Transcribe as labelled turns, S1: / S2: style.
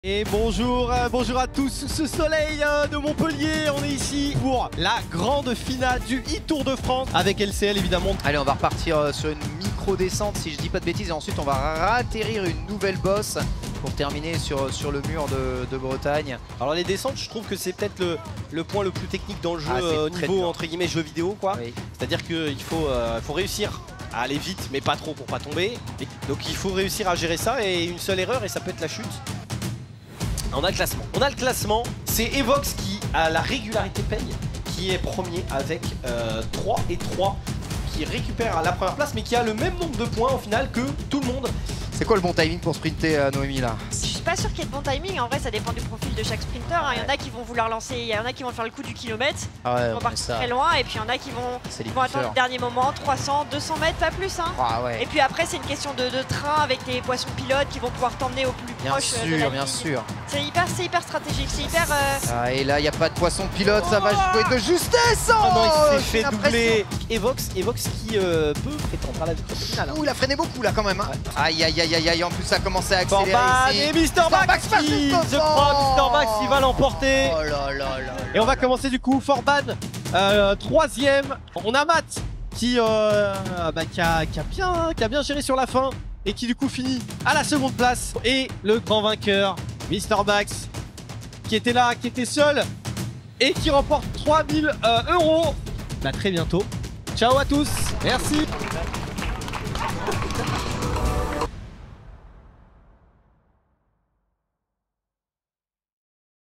S1: Et bonjour, bonjour à tous sous ce soleil de Montpellier. On est ici pour la grande finale du e-Tour de France avec LCL évidemment.
S2: Allez, on va repartir sur une micro-descente si je dis pas de bêtises et ensuite on va atterrir une nouvelle bosse pour terminer sur le mur de Bretagne.
S1: Alors les descentes, je trouve que c'est peut-être le point le plus technique dans le jeu au niveau
S2: dur.
S1: entre guillemets jeu vidéo quoi. Oui. C'est-à-dire qu'il faut réussir à aller vite mais pas trop pour pas tomber. Donc il faut réussir à gérer ça et une seule erreur et ça peut être la chute. On a le classement, c'est Evox qui a la régularité paye, qui est premier avec 3 et 3, qui récupère la première place mais qui a le même nombre de points au final que tout le monde.
S2: C'est quoi le bon timing pour sprinter Noémie là?
S3: Je suis pas sûr qu'il y ait de bon timing, en vrai ça dépend du profil de chaque sprinter, hein. Il y en a qui vont vouloir lancer, il y en a qui vont faire le coup du kilomètre, ils vont partir très loin et puis il y en a qui vont attendre le dernier moment, 300, 200 mètres, pas plus hein. Et puis après c'est une question de train avec tes poissons pilotes qui vont pouvoir t'emmener au plus proche de la ligne. Bien sûr. C'est hyper stratégique, c'est hyper...
S2: et là il n'y a pas de poisson pilote, ça va jouer de justesse.
S1: Oh non, il s'est fait doubler. Evox qui peut prétendre à la victoire finale.
S2: Il a freiné beaucoup là quand même. Aïe aïe aïe aïe, en plus ça a commencé à accélérer ici.
S1: Et MrBax, je crois MrBax il va l'emporter.
S2: Oh là là là.
S1: Et on va commencer du coup, Forban, troisième. On a Matt qui a bien géré sur la fin et qui du coup finit à la seconde place. Et le grand vainqueur, MrBax, qui était là, qui était seul et qui remporte 3000 €. À très bientôt. Ciao à tous, merci.